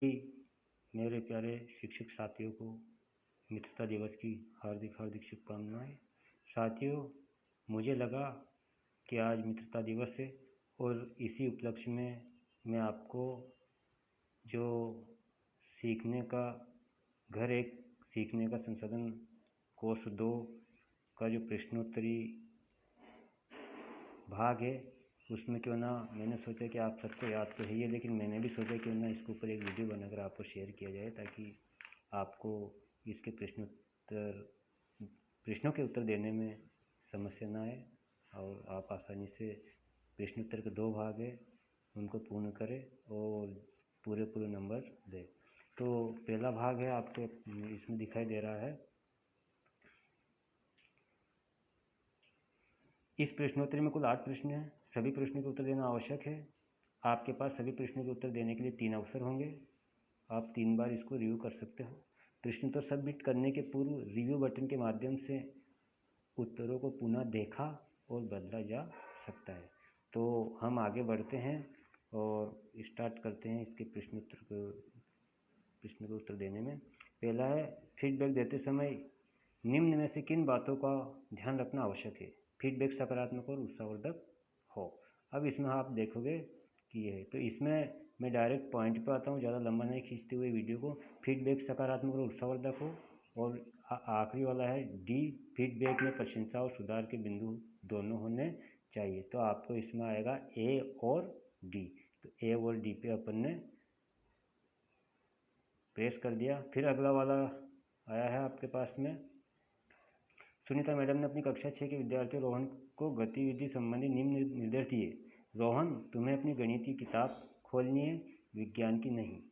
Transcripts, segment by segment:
मेरे प्यारे शिक्षक साथियों को मित्रता दिवस की हार्दिक हार्दिक शुभकामनाएं। साथियों, मुझे लगा कि आज मित्रता दिवस है और इसी उपलक्ष्य में मैं आपको जो सीखने का घर एक सीखने का संसाधन कोर्स 2 का जो प्रश्नोत्तरी भाग है उसमें क्यों ना मैंने सोचा कि आप सबको याद तो है ही, लेकिन मैंने भी सोचा क्यों ना इसके ऊपर एक वीडियो बनाकर आपको शेयर किया जाए ताकि आपको इसके प्रश्नों के उत्तर देने में समस्या ना आए और आप आसानी से प्रश्नोत्तर के 2 भाग है उनको पूर्ण करें और पूरे नंबर दें। तो पहला भाग है, आपको इसमें दिखाई दे रहा है। इस प्रश्नोत्तरी में कुल 8 प्रश्न हैं। सभी प्रश्नों के उत्तर देना आवश्यक है। आपके पास सभी प्रश्नों के उत्तर देने के लिए 3 अवसर होंगे। आप 3 बार इसको रिव्यू कर सकते हो। प्रश्नोत्तर सबमिट करने के पूर्व रिव्यू बटन के माध्यम से उत्तरों को पुनः देखा और बदला जा सकता है। तो हम आगे बढ़ते हैं और स्टार्ट करते हैं इसके प्रश्न के उत्तर देने में। पहला है, फीडबैक देते समय निम्न में से किन बातों का ध्यान रखना आवश्यक है? फीडबैक सकारात्मक और उत्साहवर्धक हो। अब इसमें आप देखोगे कि ये है, तो इसमें मैं डायरेक्ट पॉइंट पे आता हूँ, ज़्यादा लंबा नहीं खींचते हुए वीडियो को। फीडबैक सकारात्मक और उत्साहवर्धक हो। और आखिरी वाला है डी, फीडबैक में प्रशंसा और सुधार के बिंदु दोनों होने चाहिए। तो आपको इसमें आएगा ए और डी। तो ए और डी पे अपन ने प्रेस कर दिया। फिर अगला वाला आया है आपके पास में, सुनीता मैडम ने अपनी कक्षा 6 के विद्यार्थी रोहन को गतिविधि संबंधी निम्न निर्देश दिए। रोहन, तुम्हें अपनी गणित की किताब खोलनी है, विज्ञान की नहीं,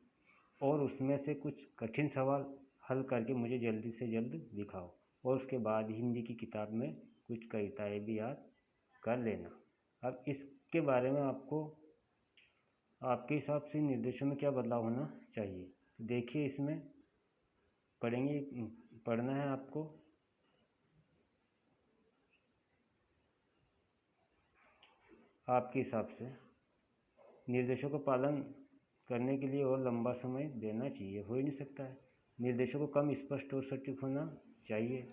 और उसमें से कुछ कठिन सवाल हल करके मुझे जल्दी से जल्द दिखाओ। और उसके बाद हिंदी की किताब में कुछ कविताएं भी याद कर लेना। अब इसके बारे में आपको आपके हिसाब से निर्देशों में क्या बदलाव होना चाहिए? देखिए, इसमें पढ़ना है आपको। आपके हिसाब से निर्देशों का पालन करने के लिए और लंबा समय देना चाहिए, हो ही नहीं सकता है। निर्देशों को कम स्पष्ट और सटीक होना चाहिए,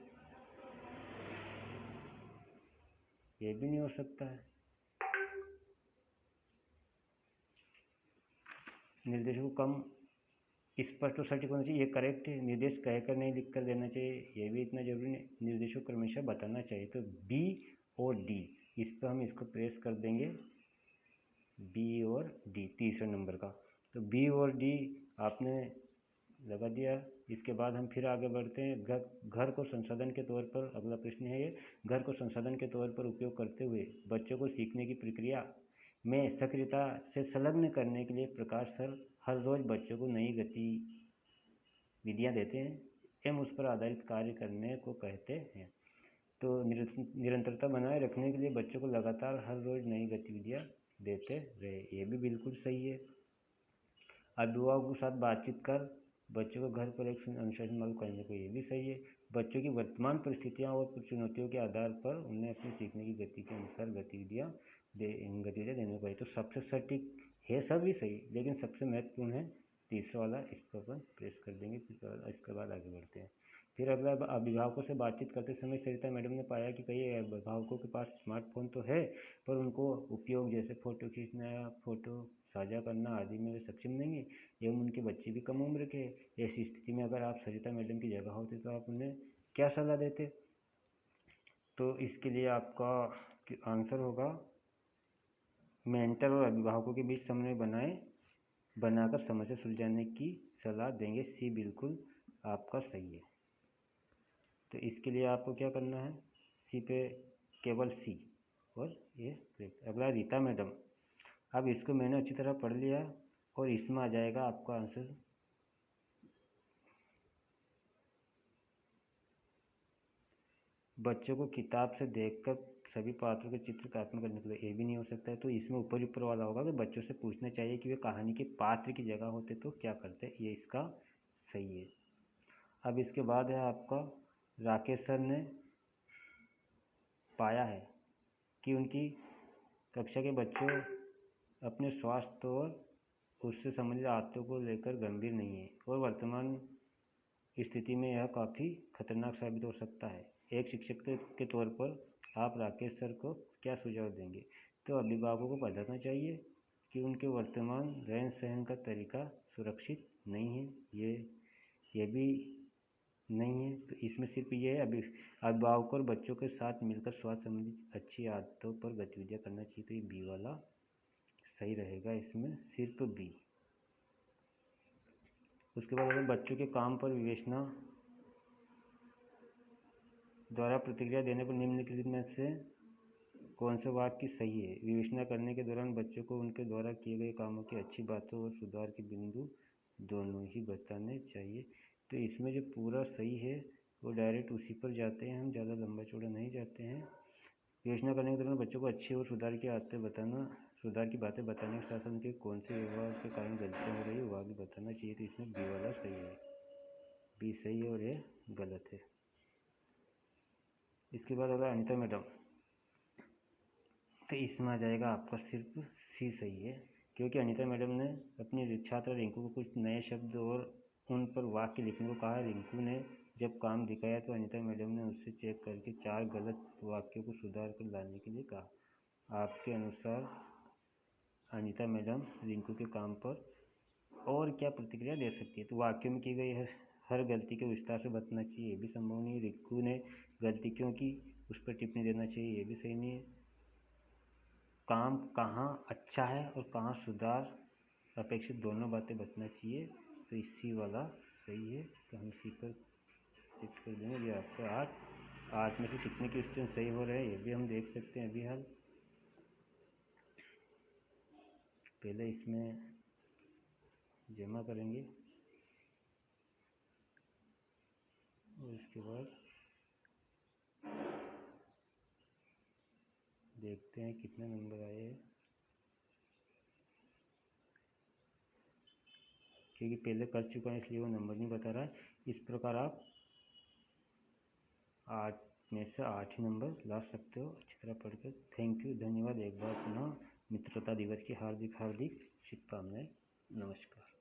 ये भी नहीं हो सकता है। निर्देशों को कम स्पष्ट और सटीक होना चाहिए, ये करेक्ट है। निर्देश कहकर नहीं लिख कर देना चाहिए, ये भी इतना जरूरी नहीं। निर्देशों को क्रमशः बताना चाहिए। तो बी और डी, इस पर हम इसको प्रेस कर देंगे, बी और डी, तीसरे नंबर का। तो बी और डी आपने लगा दिया। इसके बाद हम फिर आगे बढ़ते हैं। घर को संसाधन के तौर पर, अगला प्रश्न है ये, घर को संसाधन के तौर पर उपयोग करते हुए बच्चों को सीखने की प्रक्रिया में सक्रियता से संलग्न करने के लिए प्रकाश सर हर रोज बच्चों को नई गतिविधियाँ देते हैं एवं उस पर आधारित कार्य करने को कहते हैं। तो निरंतरता बनाए रखने के लिए बच्चों को लगातार हर रोज नई गतिविधियाँ देते रहे, ये भी बिल्कुल सही है। अभिभावकों के साथ बातचीत कर बच्चों को घर पर एक अनुशासन लागू करने को, ये भी सही है। बच्चों की वर्तमान परिस्थितियाँ और चुनौतियों के आधार पर उन्हें अपनी सीखने की गति के अनुसार गतिविधियाँ देने को है। तो सबसे सटीक है, सब ही सही, लेकिन सबसे महत्वपूर्ण है तीसरा वाला। इस पर अपन प्रेस कर देंगे। इसके बाद आगे बढ़ते हैं। फिर अगला, अभिभावकों से बातचीत करते समय सरिता मैडम ने पाया कि कई अभिभावकों के पास स्मार्टफोन तो है, पर उनको उपयोग जैसे फ़ोटो खींचना या फ़ोटो साझा करना आदि में वे सक्षम नहीं है, एवं उनके बच्चे भी कम उम्र के हैं। ऐसी स्थिति में अगर आप सरिता मैडम की जगह होते तो आप उन्हें क्या सलाह देते? तो इसके लिए आपका आंसर होगा, मेंटर और अभिभावकों के बीच समन्वय बनाकर समस्या सुलझाने की सलाह देंगे। सी बिल्कुल आपका सही है। तो इसके लिए आपको क्या करना है, सी पे केवल सी और ये। अगला रीता मैडम, अब इसको मैंने अच्छी तरह पढ़ लिया और इसमें आ जाएगा आपका आंसर। बच्चों को किताब से देखकर सभी पात्रों के चित्र कल्पना करने के लिए, ये भी नहीं हो सकता है। तो इसमें ऊपर वाला होगा कि बच्चों से पूछना चाहिए कि वे कहानी के पात्र की जगह होते तो क्या करते, ये इसका सही है। अब इसके बाद है आपका, राकेश सर ने पाया है कि उनकी कक्षा के बच्चों अपने स्वास्थ्य और उससे संबंधित आदतों को लेकर गंभीर नहीं है और वर्तमान स्थिति में यह काफ़ी खतरनाक साबित हो सकता है। एक शिक्षक के तौर पर आप राकेश सर को क्या सुझाव देंगे? तो अभिभावकों को बताना चाहिए कि उनके वर्तमान रहन सहन का तरीका सुरक्षित नहीं है, ये भी नहीं है। तो इसमें सिर्फ ये है, अभिभावकों और बच्चों के साथ मिलकर स्वास्थ्य संबंधित अच्छी आदतों पर गतिविधियाँ करना चाहिए। तो ये बी वाला सही रहेगा, इसमें सिर्फ बी। उसके बाद अगर बच्चों के काम पर विवेचना द्वारा प्रतिक्रिया देने पर निम्नलिखित में से कौन सा वाक्य सही है? विवेचना करने के दौरान बच्चों को उनके द्वारा किए गए कामों की अच्छी बातों और सुधार के बिंदु दोनों ही बताने चाहिए। तो इसमें जो पूरा सही है वो डायरेक्ट उसी पर जाते हैं, हम ज़्यादा लंबा चौड़ा नहीं जाते हैं। विवेचना करने के दौरान बच्चों को अच्छी और सुधार की बातें बताने के साथ उनके कौन से व्यवहार के कारण गलतियाँ हो रही है वह भी बताना चाहिए। तो इसमें बी वाला सही है, बी सही है और ये गलत है। इसके बाद होगा अनिता मैडम, तो इसमें आ जाएगा आपका सिर्फ सी सही है, क्योंकि अनिता मैडम ने अपनी छात्र रिंकू को कुछ नए शब्द और उन पर वाक्य लिखने को कहा। रिंकू ने जब काम दिखाया तो अनिता मैडम ने उससे चेक करके 4 गलत वाक्यों को सुधार कर लाने के लिए कहा। आपके अनुसार अनिता मैडम रिंकू के काम पर और क्या प्रतिक्रिया दे सकती है? तो वाक्यों में की गई हर गलती को विस्तार से बताना चाहिए, ये भी संभव नहीं है। रिंकू ने गलती क्यों की उस पर टिप्पणी देना चाहिए, ये भी सही नहीं है। काम कहाँ अच्छा है और कहाँ सुधार अपेक्षित दोनों बातें बताना चाहिए। तो इसी वाला सही है, तो हम इसी पर टिक कर देंगे। ये आपका 8 में से कितने क्वेश्चन सही हो रहे हैं ये भी हम देख सकते हैं अभी हाल। पहले इसमें जमा करेंगे और इसके बाद देखते हैं कितने नंबर आए हैं, क्योंकि पहले कर चुका है इसलिए वो नंबर नहीं बता रहा है। इस प्रकार आप 8 में से 8 ही नंबर ला सकते हो अच्छी तरह पढ़कर। थैंक यू, धन्यवाद। एक बार पुनः मित्रता दिवस की हार्दिक शुभकामनाएं। नमस्कार।